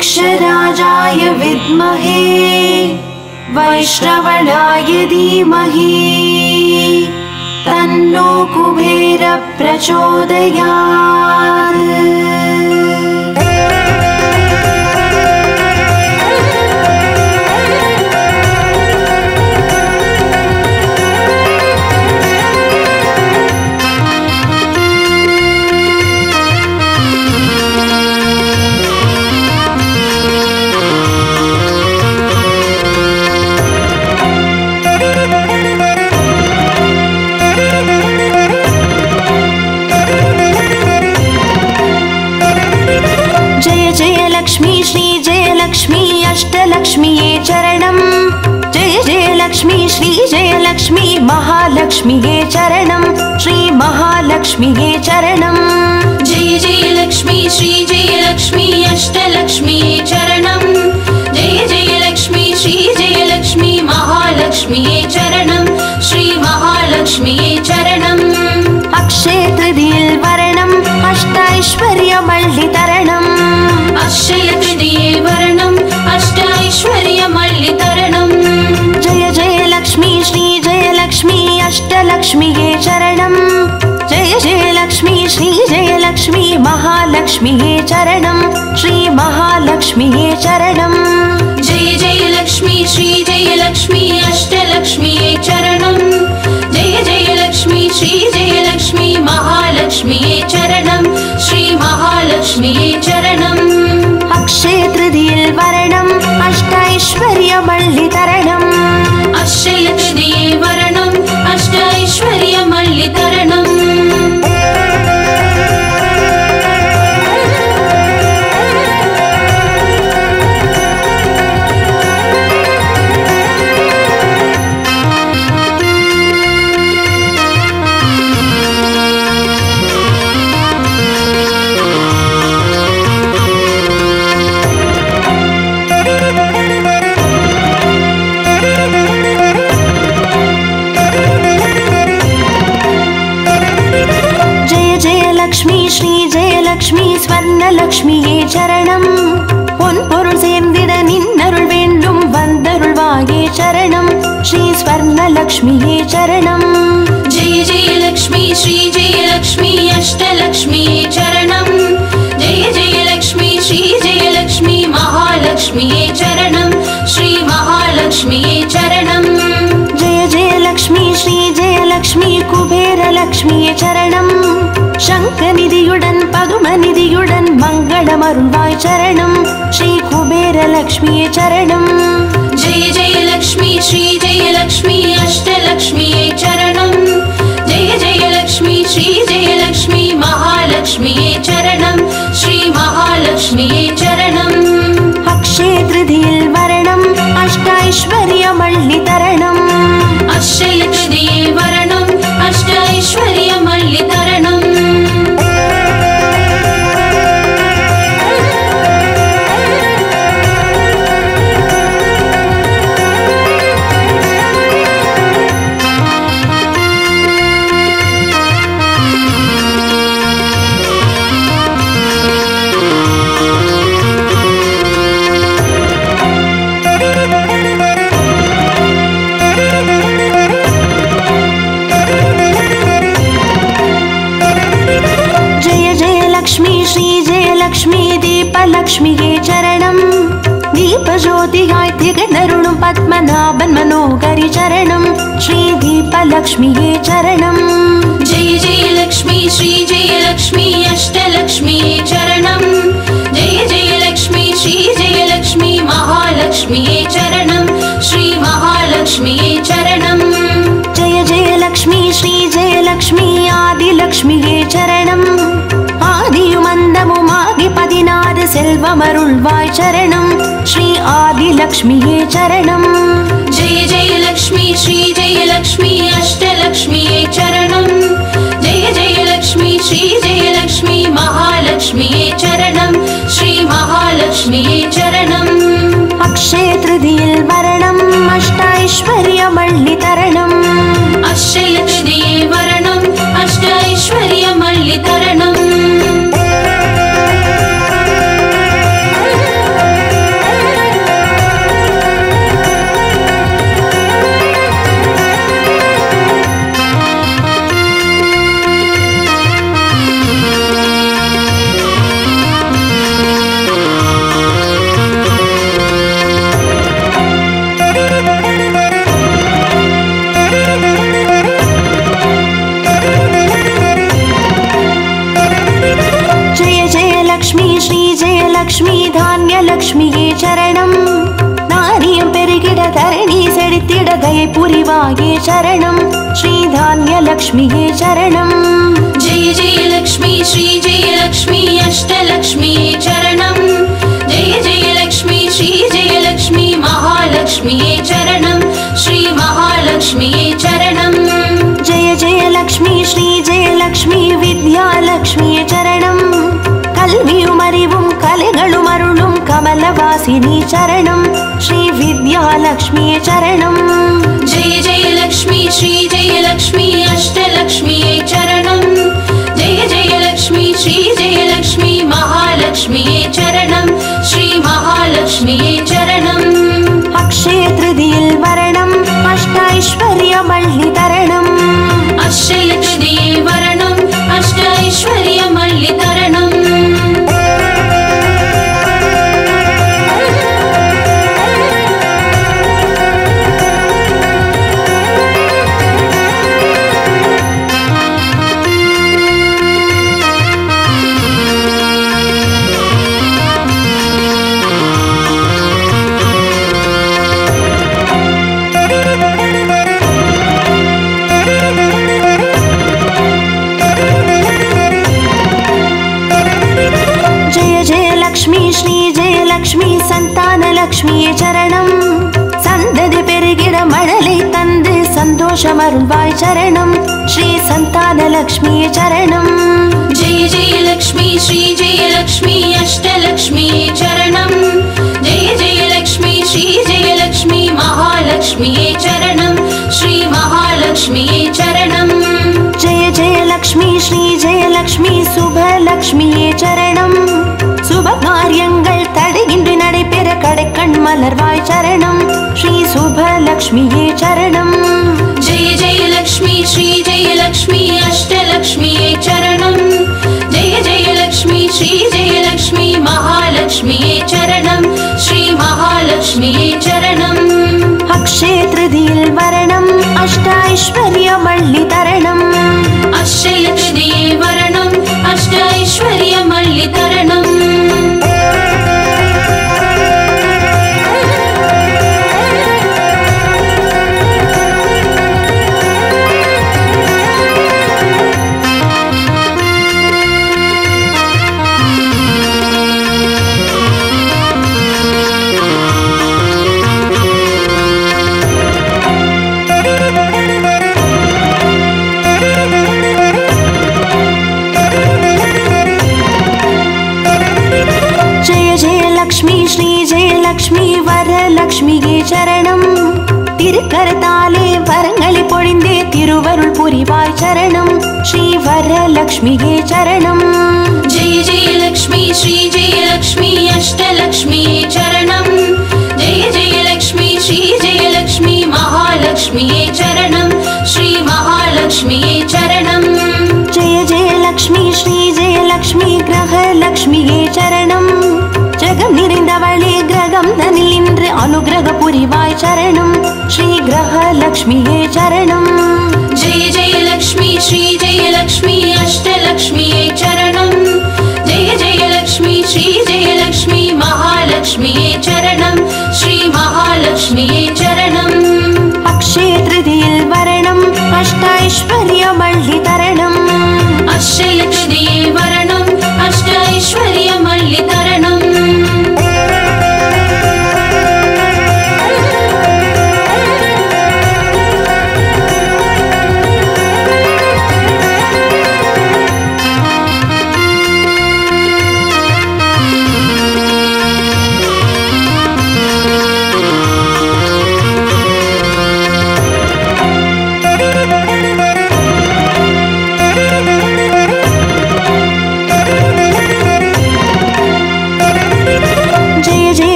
वृक्षराजाय विद्महे वैश्रवणाय धीमहि तन्नो कुबेर प्रचोदयात्। लक्ष्मी श्री जय लक्ष्मी अष्टलक्ष्मीये चरणं। जय जय लक्ष्मी श्री जय लक्ष्मी महालक्ष्मीये चरणं। श्री महालक्ष्मीये चरणं। जय जय लक्ष्मी श्री जय लक्ष्मी अष्टलक्ष्मीये चरणं। जय जय लक्ष्मी श्री जय लक्ष्मी महालक्ष्मीये चरणं। श्री महालक्ष्मीये चरणं। अक्षय तृतीये वरणम् अष्टैश्वर्यमल्लितरणम्। अक्षय तृतीये वरणम् अष्टैश्वर्यमल्लितरणम्। जय जय लक्ष्मी श्री जय लक्ष्मी अष्टलक्ष्मीये चरणं। जय जय लक्ष्मी श्री जय लक्ष्मी महालक्ष्मीये चरणं। श्री महालक्ष्मीये चरणं। जय जय लक्ष्मी श्री जय लक्ष्मी अष्टलक्ष्मीये चरणं। जय जय लक्ष्मी श्री जय लक्ष्मी महालक्ष्मीये चरणं। श्री महालक्ष्मीये चरणम्। अक्षय तृतीये वरणम् अष्टैश्वर्यमल्लितरणम्। अक्षय तृतीये वरणम् अष्टैश्वर्यमल्लितरणम्। श्री जय लक्ष्मी स्वर्णलक्ष्मीये चरणं। பொன்பொருள் சேர்ந்திட நின்னருள் வேண்டும் வந்தருள்வாயே चरणं। श्री स्वर्णलक्ष्मीये चरणं। जय जय लक्ष्मी श्री जय लक्ष्मी अष्टलक्ष्मीये चरणं। जय जय लक्ष्मी श्री जय लक्ष्मी महालक्ष्मीये चरणं। श्री महालक्ष्मीये चरणं। जय जय लक्ष्मी श्री जय लक्ष्मी कुबेरलक्ष्मीये चरणं। शङ्खनिधियुडन् पदुमनिधियुडन् मङ्गलमरुள்வாய் चरणं। श्री कुबेरलक्ष्मीये चरणं। जय जय लक्ष्मी श्री जय लक्ष्मी अष्टलक्ष्मीये चरणं। जय जय लक्ष्मी श्री जय लक्ष्मी महालक्ष्मीये चरणं। श्री महालक्ष्मीये चरणम्। अक्षय तृतीये वरणम् अष्टैश्वर्यमल्लितरणम्। अक्षय तृतीये वरणम् अष्टैश्वर्यमल्लितरणम्। लक्ष्मी दीपलक्ष्मीये चरणं। दीपज्योतियाय திகழ்ந்தருளும் पद्मनाभन मनोहरि चरणं। श्री दीपलक्ष्मीये चरणं। जय जय लक्ष्मी श्री जय लक्ष्मी अष्टलक्ष्मीये चरणं। जय जय लक्ष्मी श्री जय लक्ष्मी महालक्ष्मीये चरणं। श्री महालक्ष्मीये चरणं। जय जय लक्ष्मी श्री जय लक्ष्मी आदिलक्ष्मीये चरणं। ஆதியுமந்தமுமாகி 16 செல்வமருள்வாய் चरणं। श्री आदिलक्ष्मीये चरणं। जय जय लक्ष्मी श्री जय लक्ष्मी अष्टलक्ष्मीये चरणं। जय जय लक्ष्मी श्री जय लक्ष्मी महालक्ष्मीये चरणं। श्री महालक्ष्मीये चरणम्। अक्षय तृतीये वरणम् अष्टैश्वर्यमल्लितरणम्। अक्षय तृतीये वरणम् अष्टैश्वर्यमल्लितरणम्। லக்ஷ்மியே சரணம். நாரியம் பெருகிட தரணி செழித்திட தயை புரிவாயே சரணம். ஸ்ரீ தானிய லக்ஷ்மியே சரணம். जय जय लक्ष्मी श्री जय लक्ष्मी अष्टलक्ष्मी चरणं. जय जय लक्ष्मी श्री जय लक्ष्मी महालक्ष्मी चरणं. श्री महालक्ष्मी चरणं. जय जय लक्ष्मी श्री जय लक्ष्मी विद्यालक्ष्मी चरणं. கல்வியும் அறிவும் கலைகளும் அருளும் கமலவாசினி சரணம். ஸ்ரீ வித்யாலக்ஷ்மி சரணம். जय जय लक्ष्मी श्री जय लक्ष्मी अष्टलक्ष्मी चरणं. जय जय लक्ष्मी श्री जय लक्ष्मी महालक्ष्मी चरणं. श्री महालक्ष्मी चरणं. अक्षय तृतीயில் வரணம் அஷ்டைஸ்வர்யமள்ளி தரணம். अक्षय तृतीये वरणं अष्टैश्वर्यमल्लि तरणं. லக்ஷ்மி ஸ்ரீ ஜெய லக்ஷ்மி சந்தான லக்ஷ்மி சரணம். சந்ததி பெருகிட மழலை தந்து சந்தோஷம் அருள்வாய் சரணம். ஸ்ரீ சந்தான லக்ஷ்மி சரணம். जय जय लक्ष्मी श्री जय लक्ष्मी अष्टलक्ष्मी चरणं. जय जय लक्ष्मी श्री जय लक्ष्मी महालक्ष्मी चरणं. श्री महालक्ष्मी चरणं. जय जय लक्ष्मी श्री जय लक्ष्मी சுபலக்ஷ்மி சரணம். சுப காரியங்கள் தடையின்றி நடைபெற கடைக்கண் மலர்வாய் சரணம். ஸ்ரீ சுபலக்ஷ்மியே சரணம். जय जय लक्ष्मी श्री जय लक्ष्मी अष्टलक्ष्मी चरणं. जय जय लक्ष्मी श्री जय लक्ष्मी महालक्ष्मी चरणं. श्री महालक्ष्मी चरणं. अक्षय तृतीயில் வரணம் அஷ்டைஸ்வர்யமள்ளி தரணம். अक्षय तृतीये वरणं अष्टैश्वर्यमल्लि तरणं. லக்ஷ்மி ஸ்ரீ ஜெய லக்ஷ்மி வரலக்ஷ்மியே சரணம். திருக்கரத்தாலே வரங்களை பொழிந்தே திருவருள் புரிவாய் சரணம். ஸ்ரீ வரலக்ஷ்மியே சரணம். जय जय लक्ष्मी श्री जय लक्ष्मी अष्टलक्ष्मी चरणं. जय जय लक्ष्मी श्री जय लक्ष्मी महालक्ष्मी चरणं. श्री महालक्ष्मी चरणं. जय जय लक्ष्मी श्री जय लक्ष्मी கிரகலக்ஷ்மியே சரணம். ஜெகம் நிறைந்தவளே கிரகம் தனில் இன்று அனுகிரக புரிவாய் சரணம். ஸ்ரீ கிரகலக்ஷ்மியே சரணம். जय जय लक्ष्मी श्री जय लक्ष्मी अष्टलक्ष्मी चरणं. जय जय लक्ष्मी श्री जय लक्ष्मी महालक्ष्मी चरणं. श्री महालक्ष्मी चरणं. अक्षय तृतीயில் வரணம் அஷ்டைஸ்வர்யமள்ளி தரணம். अक्षय तृतीये वरणं अष्टैश्वर्यमल्लि तरणं.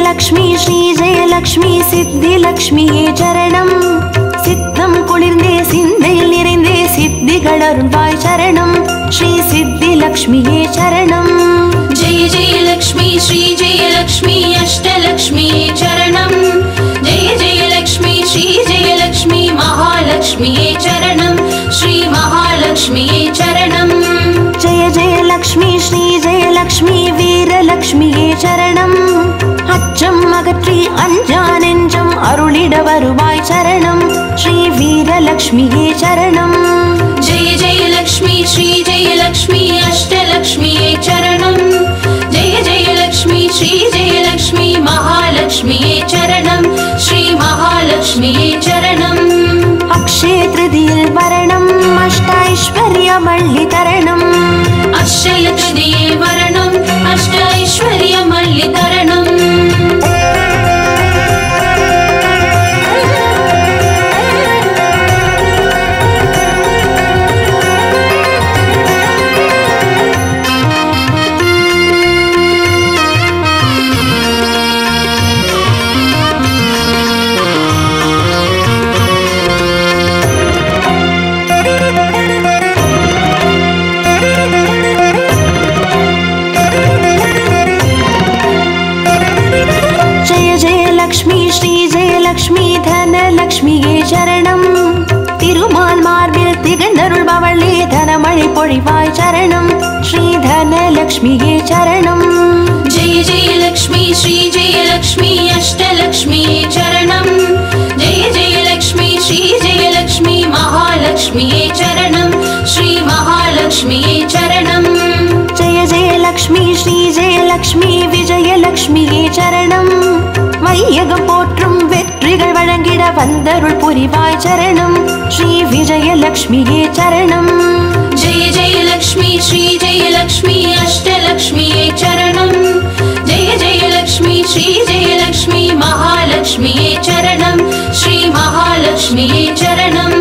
லக்ஷ்மி ஸ்ரீ ஜெய லக்ஷ்மி சித்தி லக்ஷ்மியே சரணம். சித்தம் குளிர்ந்தே சிந்தையில் நிறைந்தே சித்திகள் அருள்வாய் சரணம். ஸ்ரீ சித்தி லக்ஷ்மியே சரணம். जय जय लक्ष्मी श्री जय लक्ष्मी अष्टलक्ष्मी चरणं. जय जय लक्ष्मी श्री जय लक्ष्मी महालक्ष्मी चरणं. श्री महालक्ष्मी चरणं. जय जय लक्ष्मी श्री जय लक्ष्मी वीरलक्ष्मिये चरणं. அச்சம் அகற்றி அஞ்சா நெஞ்சம் அருளிட வருவாய் சரணம் ஸ்ரீ வீரலக்ஷ்மியே சரணம். जय जय लक्ष्मी श्री जय लक्ष्मी अष्टलक्ष्मीये चरणं. जय जय लक्ष्मी श्री जय लक्ष्मी महालक्ष्मीये चरणं. श्री महालक्ष्मीये चरणं. अक्षय तृतीये वरणम् अष्टैश्वर्यमल्लि तरणम्. अक्षय तृतीये वरणम् अष्टैश्वर्यमल्लि तरणम्. धनलक्ष्मिये चरणं. तिरुमाल मार्बिल तिगंदरुळ्बवळे धनमळि पोळिवाय चरणं श्री धनलक्ष्मिये चरणं. जय जय लक्ष्मी श्री जय लक्ष्मी अष्टलक्ष्मीये चरणं. जय जय लक्ष्मी श्री जय लक्ष्मी महालक्ष्मीये चरणं. श्री महालक्ष्मीये चरणं. जय जय लक्ष्मी श्री जय लक्ष्मी विजयलक्ष्मिये चरणं. வையகம் போற்றும் வெற்றிகள் வழங்கிட வந்தருள் புரிவாய் சரணம் ஸ்ரீ விஜயலக்ஷ்மியே சரணம். जय जय लक्ष्मी श्री जय लक्ष्मी अष्टलक्ष्मीये चरणं. जय जय लक्ष्मी श्री जय लक्ष्मी महालक्ष्मीये चरणं. श्री महालक्ष्मीये चरणं.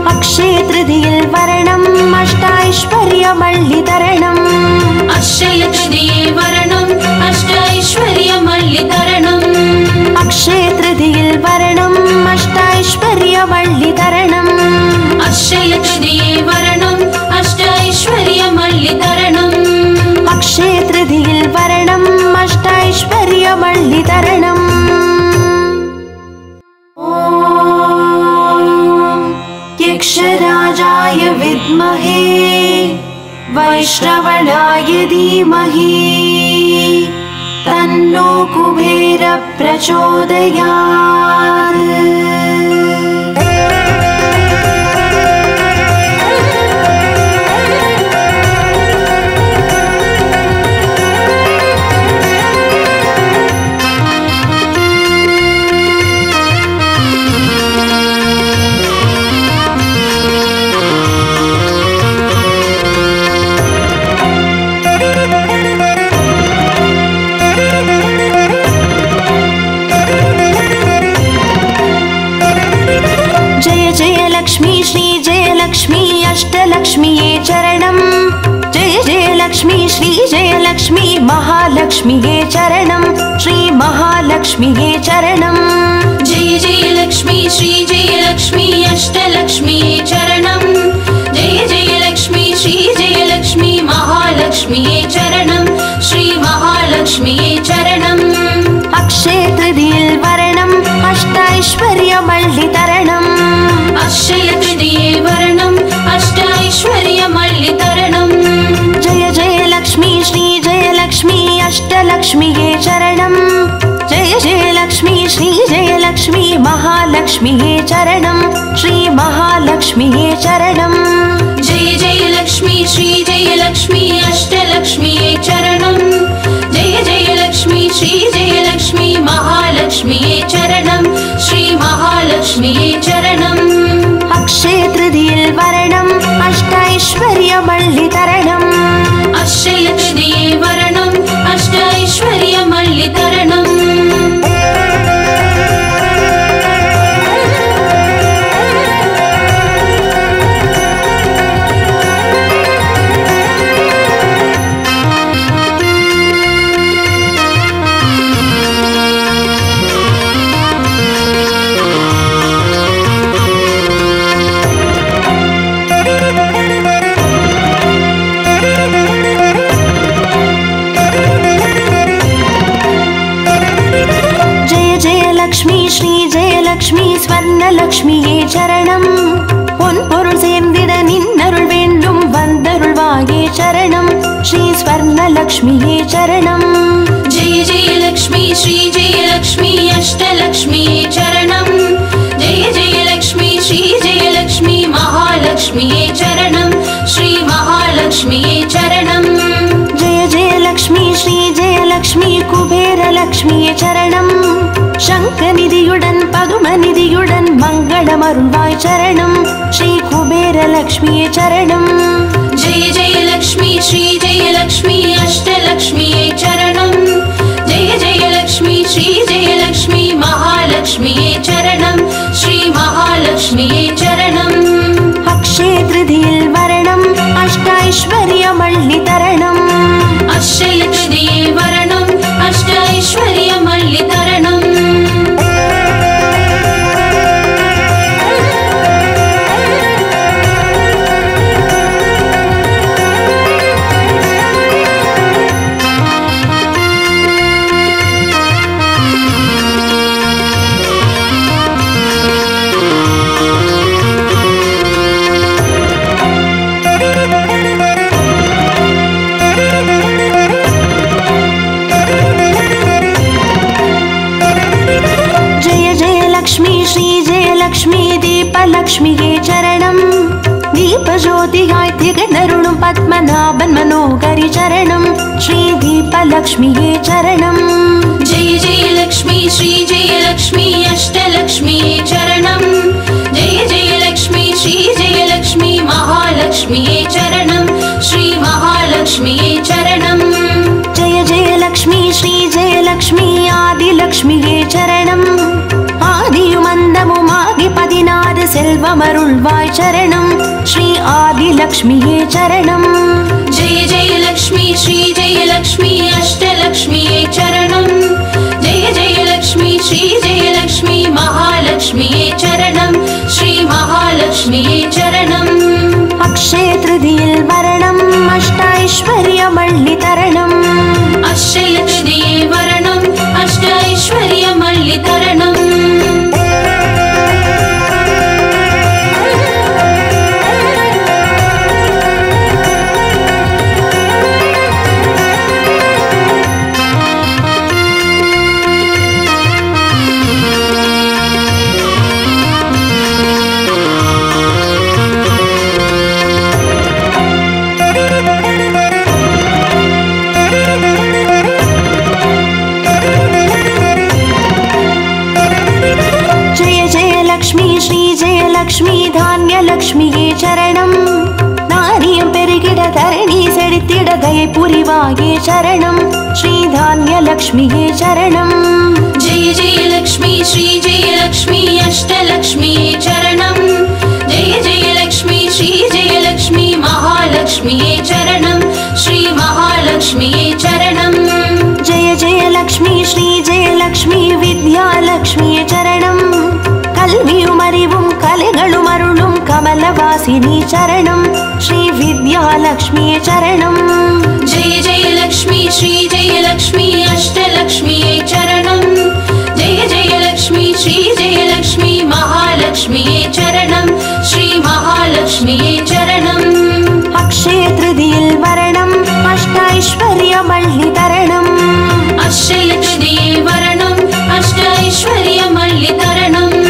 अक्षय तृतीये वरणम् अष्टैश्वर्यमल्लि तरणम्. अक्षय तृतीये वरणम् अष्टैश्वर्यमल्लि तरणम्. अक्षय तृतीये वरणम् अष्टैश्वर्यमल्लि तरणम्. अक्षय तृतीये वरणम् अष्टैश्वर्यमल्लि तरणम्. अक्षय तृतीये वरणम् अष्टैश्वर्यमल्लि तरणम्. यक्षराजाय विद्महे वैश्रवणाय धीमहि तन्नो कुबेर प्रचोदयात्. लक्ष्मी श्री जय लक्ष्मी अष्टलक्ष्मीये चरणं. जय जय लक्ष्मी श्री जय लक्ष्मी महालक्ष्मीये चरणं श्री महालक्ष्मीये चरणं. जय जय लक्ष्मी श्री जय लक्ष्मी अष्टलक्ष्मीये चरणं. जय जय लक्ष्मी श्री जय लक्ष्मी महालक्ष्मीये चरणं श्री महालक्ष्मीये चरणं. अक्षय तृतीये वरणम् अष्टैश्वर्यमल्लि तरणम्. अक्षय तृतीये वरणम् अष्टैश्वर्यमल्लि तरणम्. जय जय लक्ष्मी श्री जय लक्ष्मी अष्टलक्ष्मीये चरणं. जय जय लक्ष्मी श्री जय लक्ष्मी महालक्ष्मीये चरणं श्री महालक्ष्मीये चरणं. जय जय लक्ष्मी श्री जय लक्ष्मी अष्टलक्ष्मीये चरणं. जय जय लक्ष्मी श्री जय लक्ष्मी महालक्ष्मीये चरणं श्री महालक्ष्मीये चरणं. अक्षय तृतीये वरणम् अष्टैश्वर्यमल्लि तरणम्. अक्षय तृतीये वरणम् अष्टैश्वर्यमल्लि तरणम्. ஸ்வர்ணலக்ஷ்மியே சரணம். பொன் பொருள் சேர்ந்திட நின்னருள் வேண்டும் வந்தருள்வாயே சரணம் ஸ்ரீ ஸ்வர்ணலக்ஷ்மியே சரணம். जय जय लक्ष्मी श्री जय अष्टलक्ष्म्यै चरणं जय जय लक्ष्मी श्री जय लक्ष्मी महालक्ष्म्यै चरणं श्री महालक्ष्म्यै चरणं जय जय लक्ष्मी श्री जय लक्ष्मी कुबेर लक्ष्म्यै चरणं शङ्खनिधियुडन् पदुमनिधियुडन् मङ्गलमरुळ्वाय चरणं श्री कुबेर लक्ष्म्यै चरणं जय जय लक्ष्मी श्री जय लक्ष्मी अष्टलक्ष्म्यै चरणं जय जय लक्ष्मी श्री जय लक्ष्मी महालक्ष्म्यै चरणं श्री महालक्ष्म्यै चरणं अक्षय तृतीयिल वरणम् अष्टैश्वर्यमल्लितरणम् अक्षय तृतीये वरणम् अष्टैश्वर्यमल्लितरणम् लक्ष्म्यै चरणं दीपज्योतिगाय दिगनरुणं पद्मनाभन् मनोहरि चरणं श्री दीपलक्ष्म्यै चरणं जय जय लक्ष्मी श्री जय लक्ष्मी अष्टलक्ष्म्यै चरणं जय जय लक्ष्मी श्री जय लक्ष्मी महालक्ष्म्यै चरणं श्री महालक्ष्म्यै चरणं जय जय लक्ष्मी श्री जय लक्ष्मी आदिलक्ष्म्यै चरणं आदियुमन्दमुमागि पदिनारु सेल्वमरुळ्वाय चरणं श्री आदिलक्ष्म्यै चरणं जय जय लक्ष्मी श्री जय लक्ष्मी अष्टलक्ष्म्यै चरणं जय जय लक्ष्मी श्री जय लक्ष्मी महालक्ष्म्यै चरणं श्री महालक्ष्म्यै चरणं अक्षय तृतीयिल वरणम् अष्टैश्वर्यमल्लितरणम् अक्षय तृतीये वरणम् अष्टैश्वर्यमल्लितरणम् लक्ष्मी धान्यलक्ष्म्यै चरणं नारियं पेरुगिड धरणी सेडित्तिड दये पुरिवाये चरणं श्री धान्यलक्ष्म्यै चरणं जय जय लक्ष्मी श्री जय लक्ष्मी अष्टलक्ष्म्यै चरणं जय जय लक्ष्मी श्री जय लक्ष्मी महालक्ष्म्यै चरणं श्री महालक्ष्म्यै चरणं जय जय लक्ष्मी श्री जय लक्ष्मी विद्यालक्ष्म्यै चरणं कल्वियुमरिवुं कलेगळुमरुळुं कमलवासिनी चरणं श्री विद्यालक्ष्म्यै चरणं जय जय लक्ष्मी श्री जय लक्ष्मी अष्टलक्ष्म्यै चरणं जय जय लक्ष्मी श्री जय लक्ष्मी महालक्ष्म्यै चरणं श्री महालक्ष्म्यै चरणं अक्षय तृतीयिल वरणम् अष्टैश्वर्यमल्लितरणम् अक्षय तृतीये वरणम् अष्टैश्वर्यमल्लितरणम्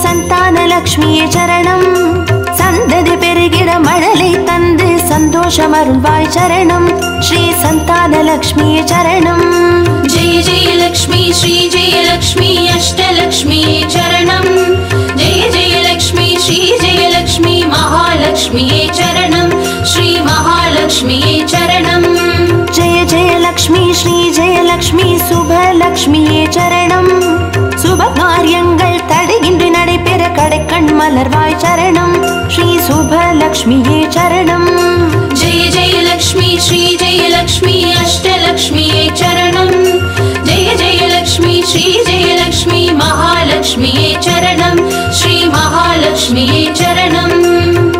संतानलक्ष्म्यै चरणं सन्ददि पेरुगिड मळलै तंदु सन्तोषमरुळ्वाय चरणं श्री संतानलक्ष्म्यै चरणं जय जय लक्ष्मी श्री जय लक्ष्मी अष्टलक्ष्म्यै चरणं जय जय लक्ष्मी श्री जय लक्ष्मी महालक्ष्म्यै चरणं श्री महालक्ष्म्यै चरणं जय जय लक्ष्मी श्री जय लक्ष्मी शुभलक्ष्म्यै चरणं शुभकार्यங்கள் தடையின்றி நடைபெற கடைக்கண் மலர்வாய் சரணம் ஸ்ரீ சுபலக்ஷ்மியே சரணம் जय जय लक्ष्मी श्री जय लक्ष्मी अष्टलक्ष्म्यै चरणं महालक्ष्म्यै चरणम्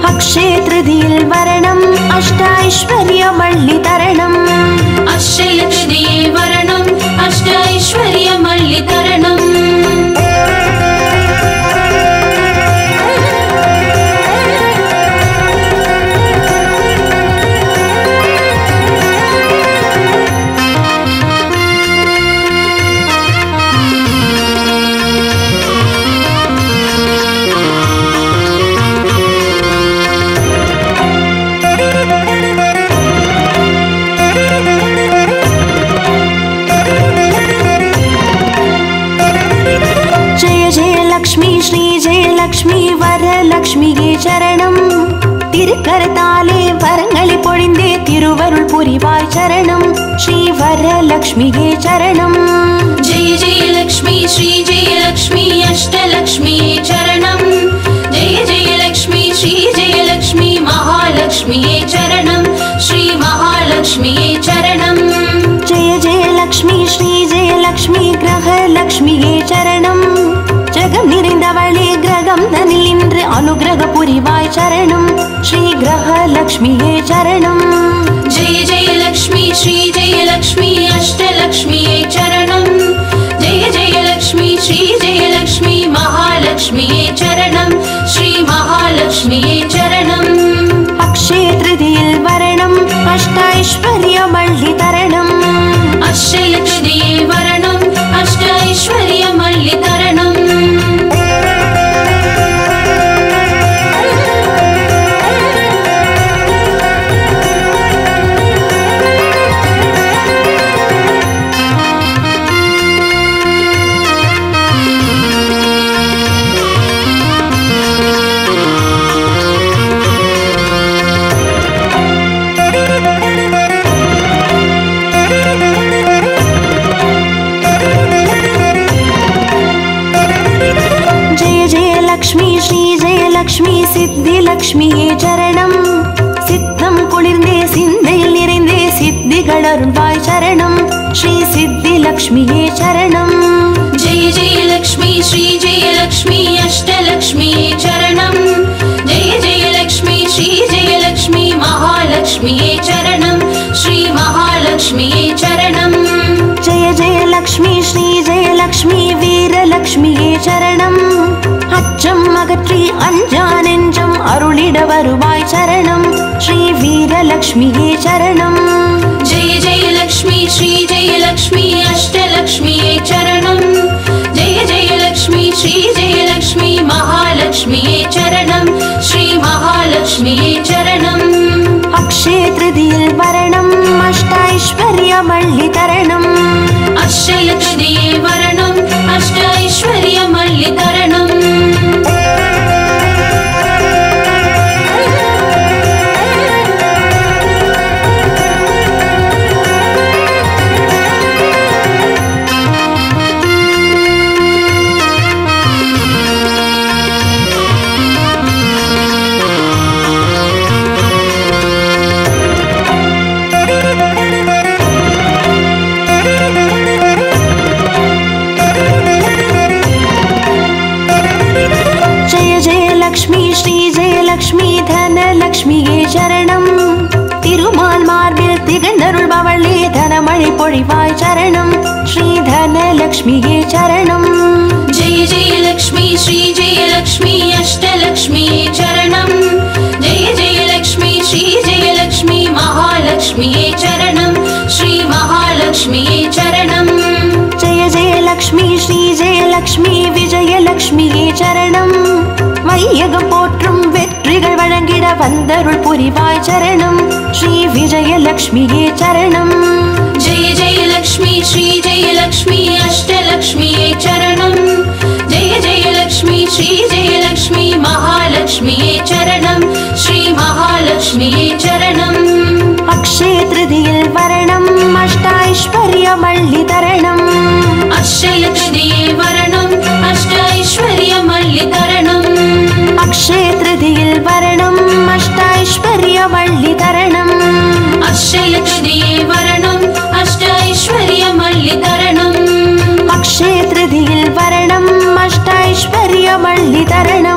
अक्षयतृतीयिल वरणम् अष्टैश्वर्यमल्लितरणम् अक्षयतृतीये वरणम् अष्टैश्वर्यमल्लितरणम् श्री जयलक्ष्मी वरलक्ष्मिये चरणम् तिरुकरताले वरंगळि पोळिन्दे तिरुवरुळ पुरिवाय चरणम् श्री वरलक्ष्मिये चरणम् जय जयलक्ष्मी श्री जयलक्ष्मी अष्टलक्ष्मिये चरणम् जय जयलक्ष्मी श्री जयलक्ष्मी महालक्ष्मिये चरणम् श्री महालक्ष्मिये चरणम् जय जयलक्ष्मी श्री जयलक्ष्मी ग्रहलक्ष्मिये चरणम् जगम निरिंदवळे ग्रहम तनिल निன்று अनुग्रह पुरिवाय चरणम् श्री ग्रहलक्ष्मिये चरणम् जय जयलक्ष्मी श्री जयलक्ष्मी अष्टलक्ष्मिये चरणम् जय जयलक्ष्मी श्री जयलक्ष्मी महालक्ष्मिये चरणम् श्री महालक्ष्मिये चरणम् अक्षय तृतीयिल वरणम् अष्टैश्वर्यमल्लितरणम् अक्षय तृतीये वरणम् अष्टैश्वर्यमल्लितरणम् श्री जयलक्ष्मी सिद्धिलक्ष्मिये चरणम् सिद्धं कुळिर्न्दे सिन्धैयिल निरैन्दे सिद्धिगळरुळ्वाय चरणम् श्री सिद्धिलक्ष्मिये चरणम् जय जयलक्ष्मी श्री जयलक्ष्मी अष्टलक्ष्मिये चरणम् जय जयलक्ष्मी श्री जयलक्ष्मी महालक्ष्मिये चरणम् श्री महालक्ष्मिये चरणम् जय जयलक्ष्मी श्री जयलक्ष्मी वीरलक्ष्मिये चरणम् अच्चम अगற்றி अंजानेंजम अरुளிட வருவாய் चरणम् श्री वीरलक्ष्मिये चरणम् जय जयलक्ष्मी श्री जयलक्ष्मी अष्टलक्ष्मिये चरणम् जय जयलक्ष्मी श्री जयलक्ष्मी महालक्ष्मिये चरणम् श्री महालक्ष्मिये चरणम् अक्षय तृतीयिल वरणम् अष्टैश्वर्यमल्लितरणम् अक्षय तृतीये वरणम् अष्टैश्वर्यमल्लितरणम् लक्ष्मी धनलक्ष्मिये चरणम् तिरुमाल मार्बिल तिगण्डरुळ्बवळे धनमळि पोळिवाय चरणम् श्री धनलक्ष्मिये चरणम् जय जयलक्ष्मी श्री जयलक्ष्मी अष्टलक्ष्मिये चरणम् जय जयलक्ष्मी श्री जयलक्ष्मी महालक्ष्मिये चरणम् श्री महालक्ष्मिये चरणम् जय जयलक्ष्मी श्री जयलक्ष्मी विजयलक्ष्मिये चरणम् வையகம் போற்றும் வெற்றிகள் வழங்கிட வந்தருள் புரிவாய் சரணம் ஸ்ரீ விஜயலக்ஷ்மியே சரணம் जय जयलक्ष्मी श्री जयलक्ष्मी अष्टलक्ष्मिये चरणम् जय जयलक्ष्मी श्री जयलक्ष्मी महालक्ष्मिये चरणम् श्री महालक्ष्मिये चरणम् अक्षय तृतीयिल वरणम् अष्टैश्वर्यमल्लितरणम् अक्षय तृतीये वरणम् अष्टैश्वर्यमल्लितरणम् अक्षय तृतीयिल वरणम् अष्टैश्वर्यमल्लितरणम् अक्षय तृतीये वरणम् अष्टैश्वर्यमल्लितरणम् अक्षय तृतीयिल वरणम् अष्टैश्वर्यमल्लितरणम्